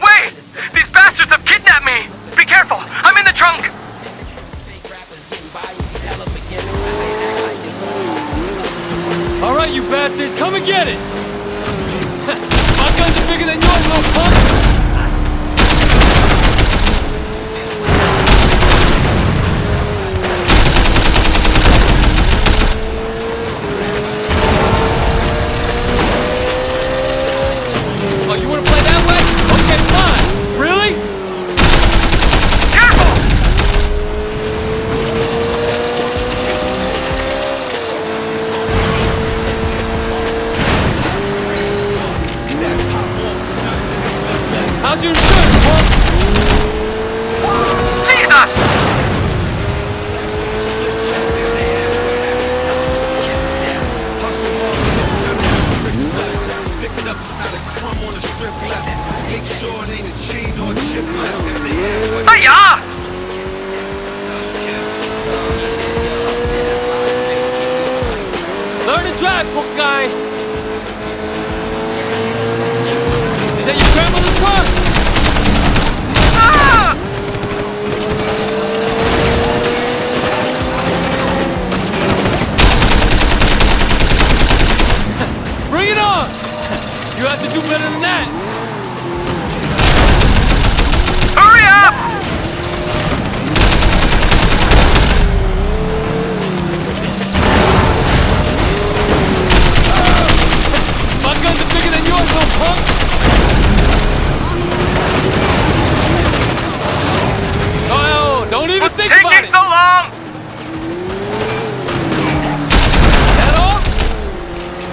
Wait! These bastards have kidnapped me! Be careful! I'm in the trunk! Alright, you bastards, come and get it! My guns are bigger than yours, little punk! Oh, you wanna play that way? Okay, fine! Really? Careful! How's your insurance, punk? Jesus! Hiya! Learn to drive, book guy! Is that your grandmother's car? Ah! Bring it on! You have to do better than that! Hurry up! My guns are bigger than yours, little punk! Oh, don't even What's think about taking it! so long? That all?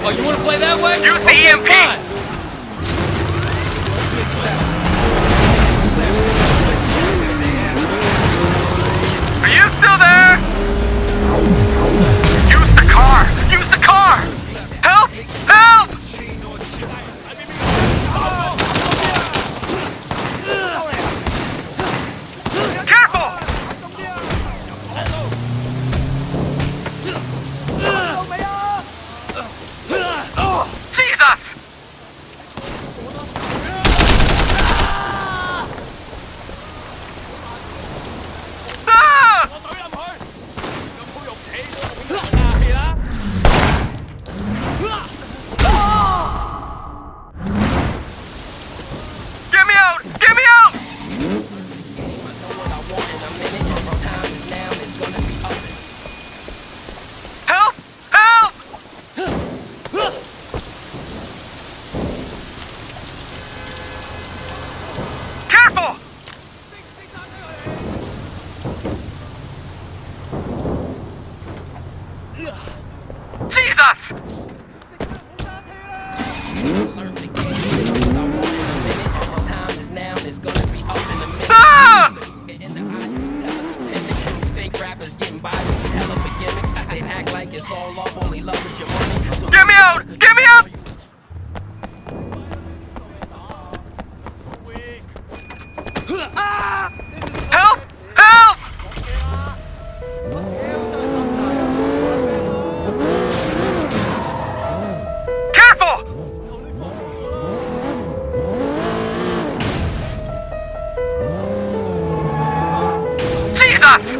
Oh, you wanna play that way? Use the Okay, EMP. fine. Are you still there? Use the car! Use the car! Help! Help! Careful! Jesus! Ah! Get me out! Get me out! Help! Help! Careful! Jesus! Ah! Get me out! Get me out! Help! Help! Careful! Jesus!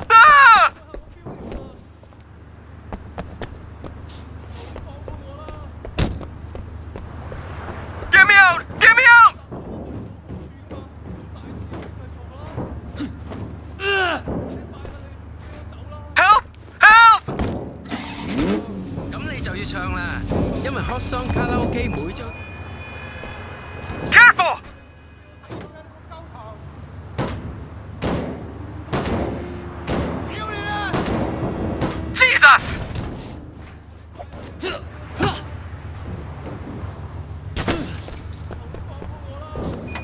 Ah! Get me out! Get me out! Help! Help! 咁你就要唱啦，因為 Hot Song 卡拉 OK 每張。 Careful! Jesus!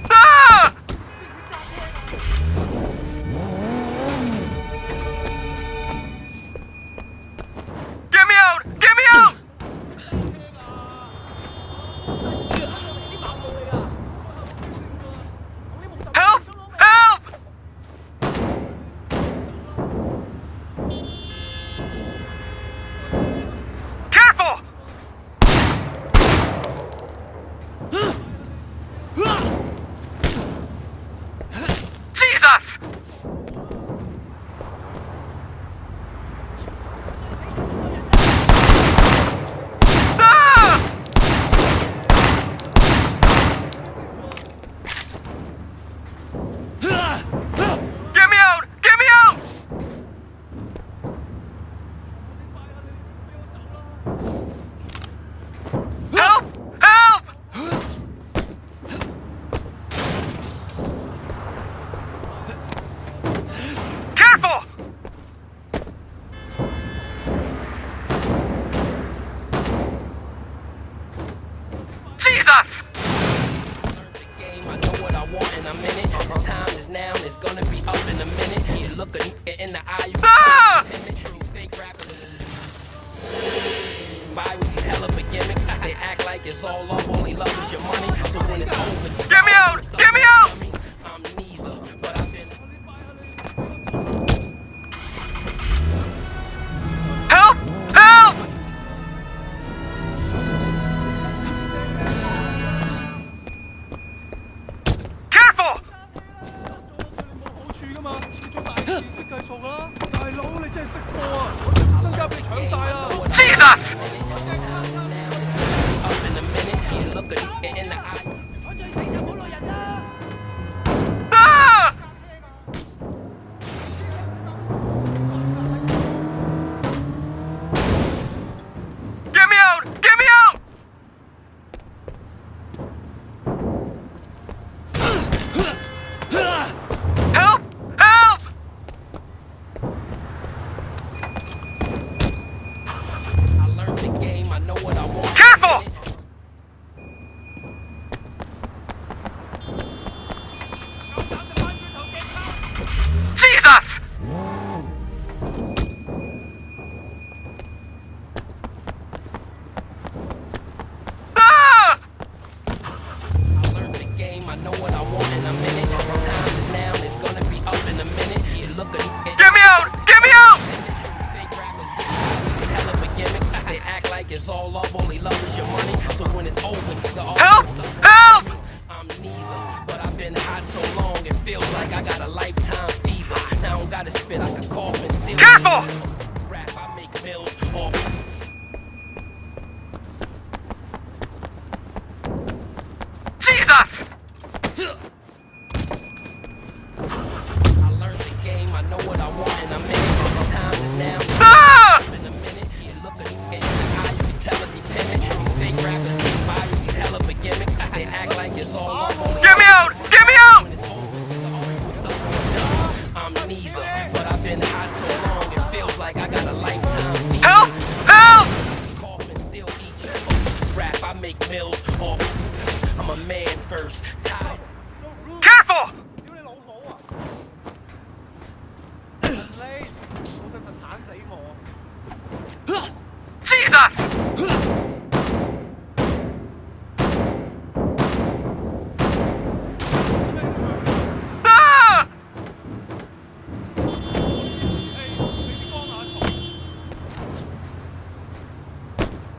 Ah! Get me out! Get me out! Help! Help! Jesus! I know what I want and I'm in it. The time is now and it's gonna be up in a minute. You look a nigga in the eye, you can tell they're timid. These fake rappers by with these hella big gimmicks. They act like it's all love, only love is your money. So when it's over, Get me out! Get me out! I'm neither, but I've been. Help! Help! Careful! 好處㗎嘛，你做大事識計數啦，大佬你真係識貨啊！我成副身家俾你搶晒啦！ Jesus! Up in a minute, you look a nigga in the eye. Ah! Get me out! Get me out! Help! Help! I learned the game, I know what I want. Careful! Jesus! Ah! I learned the game, I know what I want and I'm in it. The time is now and it's gonna be up in a minute. You look a nigga. Get me out! Get me out! These fake rappers get these hella big gimmicks. They act like it's all love, only love is your money. So when it's over, nigga, all Help! with the- Help! I'm neither, but I've been hot so long it feels like I got a lifetime fever. Now I don't gotta spit, I can cough and still. Careful! Rap, I make bills off. Jesus! I learned the game, I know what I want and I'm in it. The time is now. Ah! In a minute, you look a nigga in the eye, you can tell if he timid. These fake rappers get by with these hella big gimmicks. They act like it's all love, only Get me out! Get me out! when it's over, nigga, all with the I'm neither, but I've been hot so long it feels like I got a lifetime fever. Help! Help! Cough and still eat you. Rap, I make bills off. I'm a man first, tired. Careful! 屌你老母啊！你老實實鏟死我！ Jesus! Ah!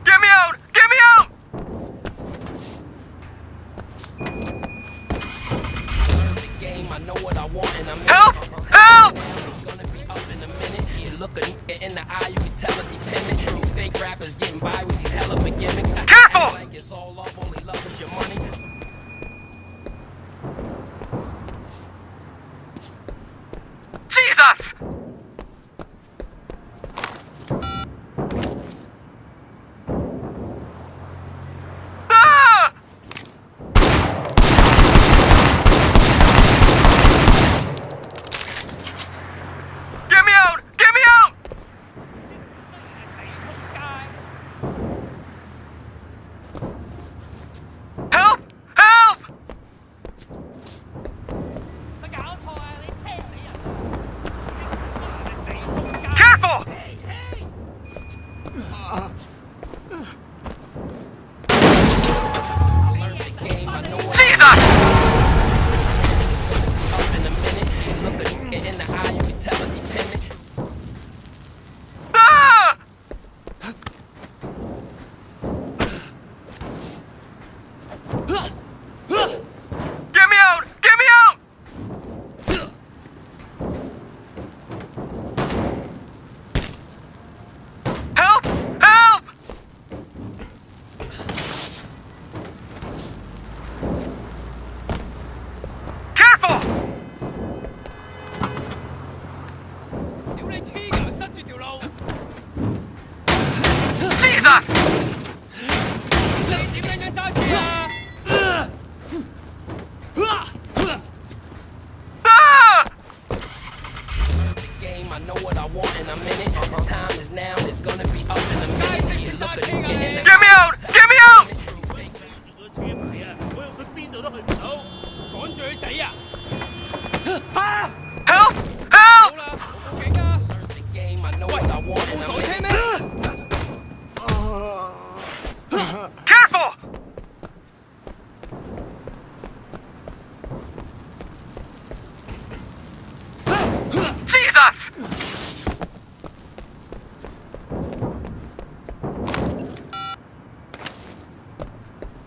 Get me out! Get me out! Learn the game, I know what I want and I'm in Help! it. Help! It's gonna be up in a minute. You look a nigga in the eye, you can tell if he timid. These fake rappers getting by with these hella big gimmicks. They Careful! act like it's all love, only love is your money. Jesus! Ah! Get me out! Get me out! Help! Help! Careful! I learned the game, I know what Jesus! it's gonna be up in a minute. You look a nigga in the eye, you can tell if he timid. Ah! Get me out! Get me out! Help! Help! Careful! 屌你黐牙，塞住條路！ Jesus! 你點樣揸車啊？ Ah! Learn the game, I know what I want and I'm in it. The time is now, it's gonna be up in a minute. You look a nigga in the Get me out! Get me out! These fake I want in a 手車 minute. 咩？ Careful! Jesus!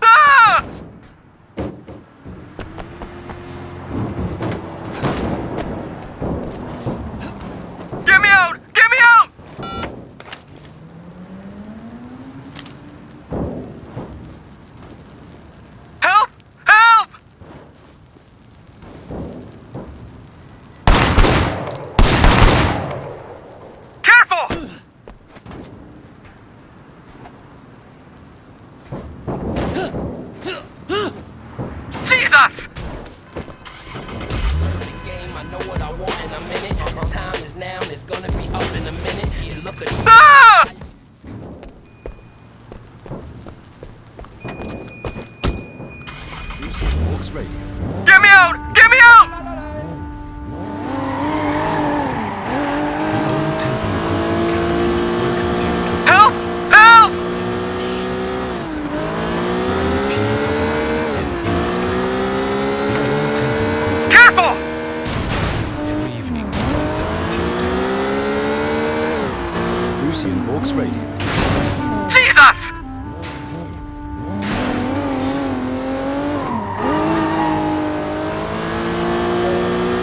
Ah! Get me out! Get me out! Help! Help! Careful! Jesus! The game, I know what I want in a minute. The time is now, and it's gonna be up in a minute. You look at Ah! Hawks Radio. Get me out! Get me out! Help! Help! Careful! Every evening from 7 till 10. Lucy and Hawks Radio. Jesus!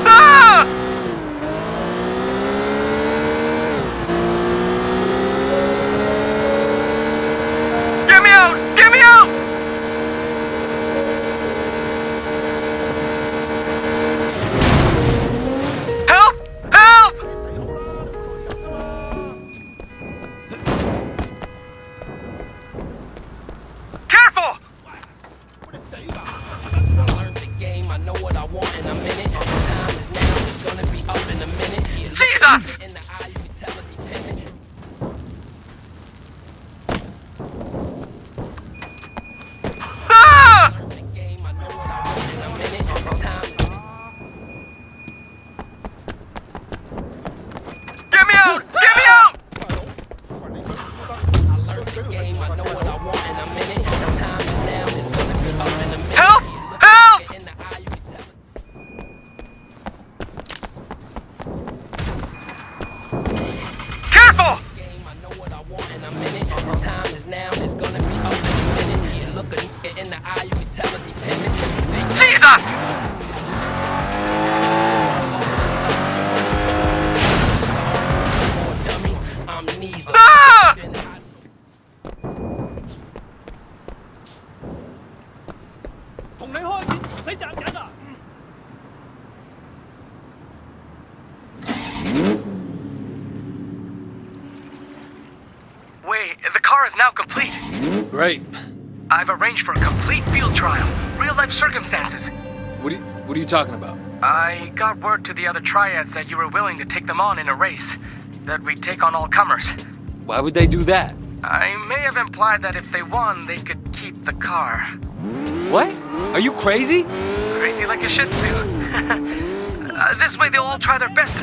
Ah! Get me out! Get me out! Help! Help! Careful! learn the game, I know what I want in a minute. The time is now, it's gonna be up in a minute. You look Jesus! in the eye, you can tell it be timid. Ah! Learn the game, I know what I want in a minute. The time is Get me out! Get me out! I learned the game, I know what I want in a minute. The time is now, it's gonna be up in a minute. Help! You look Help! in the eye, you can tell it. Careful! Game, I know what I want in a minute. The time is now, it's gonna be up in a minute. You look in the eye, you can tell it be timid. He's fake. Jesus! Or dummy, I'm neither. Ah! Been hot, so 同你開片唔使賺緊啊！ Wait, the car is now complete. Great. I've arranged for a complete field trial. Real life circumstances. What are you talking about? I got word to the other triads that you were willing to take them on in a race. That we'd take on all comers. Why would they do that? I may have implied that if they won, they could keep the car. What? Are you crazy? Crazy like a Shih Tzu. This way they'll all try their best to